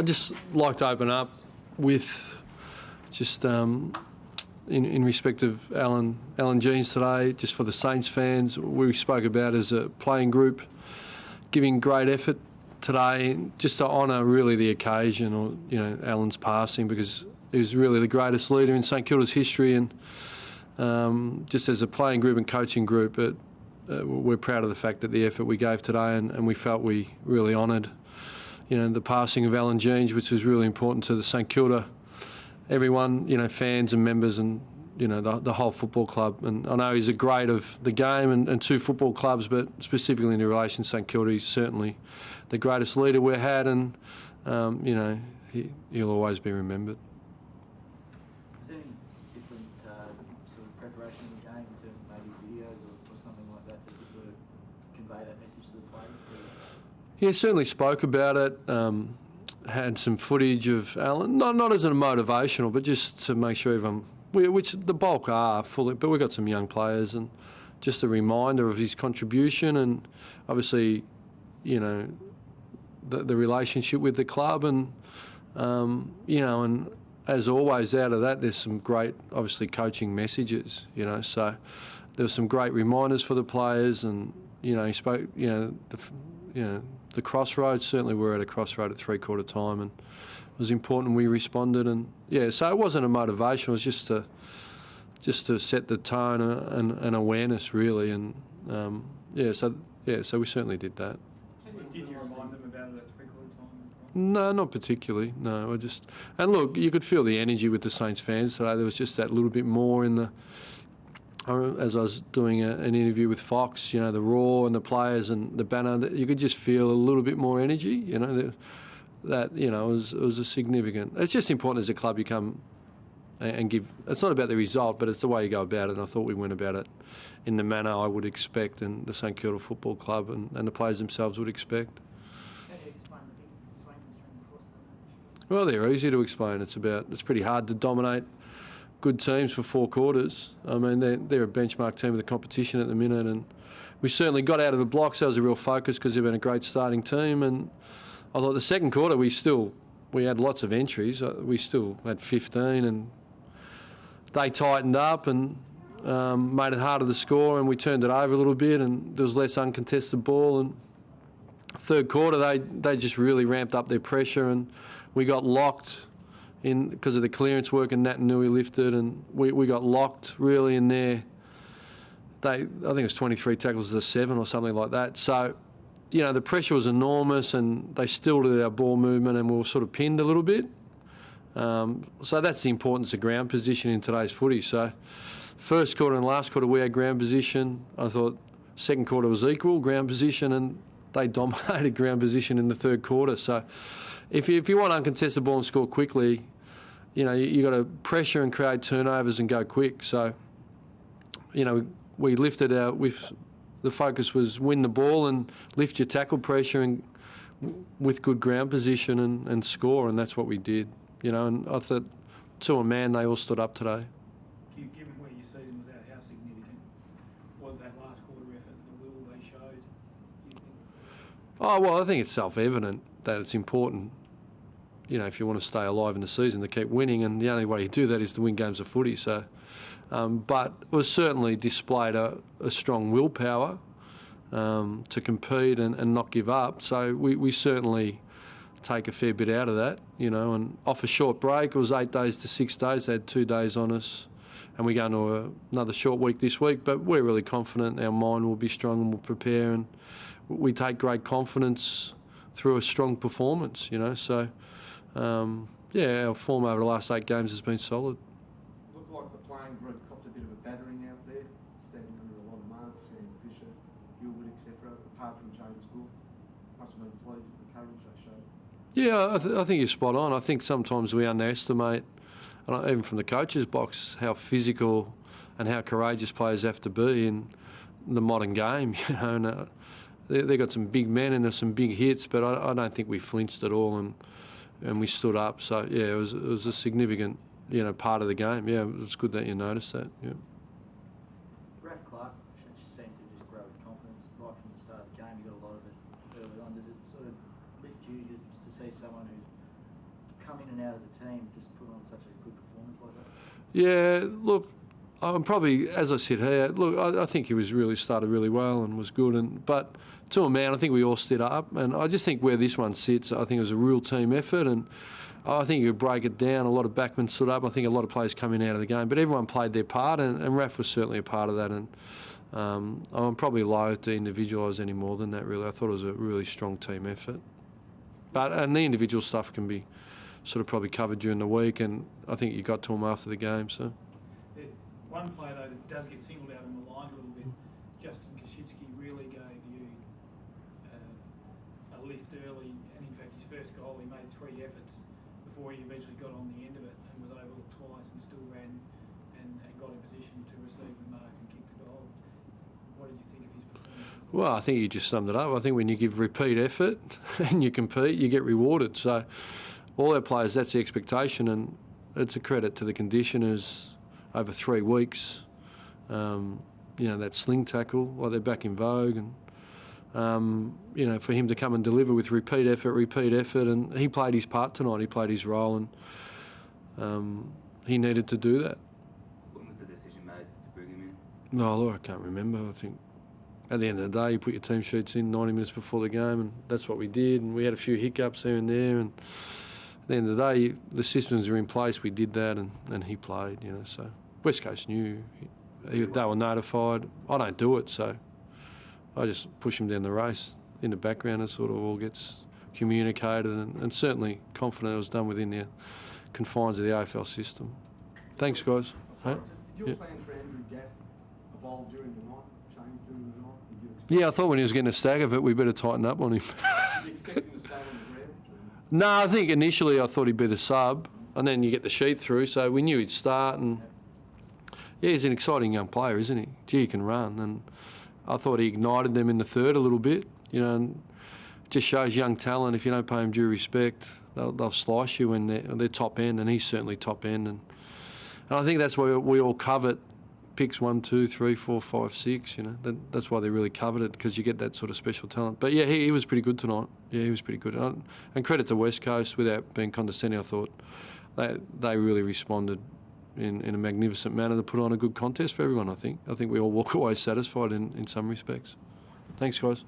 I'd just like to open up with just in respect of Alan Jeans today, just for the Saints fans, we spoke about as a playing group giving great effort today, just to honour really the occasion, or Alan's passing, because he was really the greatest leader in St Kilda's history, and just as a playing group and coaching group, we're proud of the fact that the effort we gave today, and we felt we really honoured the passing of Alan Jeans, which was really important to the St Kilda, everyone, fans and members, and the whole football club. And I know he's a great of the game and two football clubs, but specifically in relation to St Kilda, he's certainly the greatest leader we had, and he'll always be remembered. Was there any different sort of preparation in the game in terms of maybe videos or something like that to sort of convey that message to the players? Yeah, certainly spoke about it. Had some footage of Alan, not as a motivational, but just to make sure everyone, which the bulk are fully, but we've got some young players, and just a reminder of his contribution, and obviously, the relationship with the club, and and as always, out of that, there's some great, obviously, coaching messages. So there were some great reminders for the players, and he spoke. The crossroads, certainly we're at a crossroad at three-quarter time, and it was important we responded. And so it wasn't a motivation, it was just to set the tone and awareness, really. And so we certainly did that. Did you remind them about it at three-quarter time? No, not particularly. No, and look, you could feel the energy with the Saints fans today. There was just that little bit more in the. As I was doing an interview with Fox, the roar and the players and the banner, you could just feel a little bit more energy. That was a significant. It's just important as a club you come and give. It's not about the result, but it's the way you go about it. And I thought we went about it in the manner I would expect, and the St Kilda Football Club and the players themselves would expect. How do you explain the big swings during the course of the match? Well, they're easy to explain. It's pretty hard to dominate good teams for 4 quarters. I mean, they're a benchmark team of the competition at the minute, and we certainly got out of the blocks. That was a real focus because they've been a great starting team. And I thought the second quarter we had lots of entries. We still had 15, and they tightened up and made it harder to score, and we turned it over a little bit, and there was less uncontested ball. And third quarter they just really ramped up their pressure, and we got locked in because of the clearance work, and Nat and Nui lifted, and we got locked really in there. I think it was 23 tackles to 7 or something like that. So, the pressure was enormous, and they stilted our ball movement, and we were sort of pinned a little bit. So that's the importance of ground position in today's footy. So first quarter and last quarter we had ground position. I thought second quarter was equal ground position, and they dominated ground position in the third quarter. So if you want uncontested ball and score quickly, you got to pressure and create turnovers and go quick. So, we lifted the focus was win the ball and lift your tackle pressure and with good ground position and score, and that's what we did. And I thought to a man they all stood up today. Given where your season was at, how significant was that last quarter effort, the will they showed, do you think? Oh, well, I think it's self-evident that it's important, if you want to stay alive in the season, to keep winning, and the only way you do that is to win games of footy. So, but it was certainly displayed a strong willpower to compete and not give up. So we certainly take a fair bit out of that, and off a short break, it was 8 days to 6 days. They had 2 days on us, and we're going to another short week this week, but we're really confident our mind will be strong and we'll prepare, and we take great confidence through a strong performance, So, our form over the last 8 games has been solid. Looked like the playing group copped a bit of a battering out there, standing under a lot of marks, Sam Fisher, Gilbert, etc. Apart from James Gould, must have been pleased with the courage they showed. Yeah, I think you're spot on. I think sometimes we underestimate, even from the coach's box, how physical and how courageous players have to be in the modern game. And they've got some big men and there's some big hits, but I don't think we flinched at all, and we stood up. So it was a significant part of the game. Yeah, it's good that you noticed that. Yeah. Raf Clark seemed to just grow with confidence right from the start of the game. You got a lot of it early on. Does it sort of lift you just to see someone who's come in and out of the team just put on such a good performance like that? Yeah, look, I'm probably, as I said here, look, I think he was really started really well and was good. But to a man, I think we all stood up. And I just think where this one sits, I think it was a real team effort. And I think you could break it down. A lot of backmen stood up. I think a lot of players coming out of the game. But everyone played their part, and Raf was certainly a part of that. And I'm probably loath to individualise any more than that, really. I thought it was a really strong team effort. And the individual stuff can be sort of probably covered during the week, and I think you got to him after the game. So one player though that does get singled out and maligned a little bit, Justin Koschitzky, really gave you a lift early, and in fact his first goal he made 3 efforts before he eventually got on the end of it and was overlooked twice and still ran and got in position to receive the mark and kick the goal. What did you think of his performance? Well, I think you just summed it up. I think when you give repeat effort and you compete, you get rewarded. So all our players, that's the expectation, and it's a credit to the conditioners over 3 weeks. That sling tackle, they're back in vogue, and for him to come and deliver with repeat effort, and he played his part tonight. He played his role, and he needed to do that. When was the decision made to bring him in? No, look, I can't remember. I think at the end of the day, you put your team sheets in 90 minutes before the game, and that's what we did. And we had a few hiccups here and there, and at the end of the day, the systems were in place. We did that, and he played. So West Coast knew they were notified. I don't do it, so I just push him down the race. In the background, it sort of all gets communicated, and certainly confident it was done within the confines of the AFL system. Thanks, guys. Sorry, did your plan for Andrew Gaff evolve during the night, change during the night? Did you expect I thought when he was getting a stag of it, we better tighten up on him. Did you expect him to stay on the ground? No, I think initially I thought he'd be the sub, and then you get the sheet through, so we knew he'd start. And he's an exciting young player, isn't he? Gee, he can run, and I thought he ignited them in the third a little bit, and it just shows young talent. If you don't pay them due respect, they'll slice you when they're top end, and he's certainly top end. And I think that's why we all covet picks 1, 2, 3, 4, 5, 6. That's why they really covet it, because you get that sort of special talent. But yeah, he was pretty good tonight. Yeah, he was pretty good. And credit to West Coast, without being condescending, I thought they really responded in a magnificent manner to put on a good contest for everyone. I think we all walk away satisfied in some respects. Thanks, guys.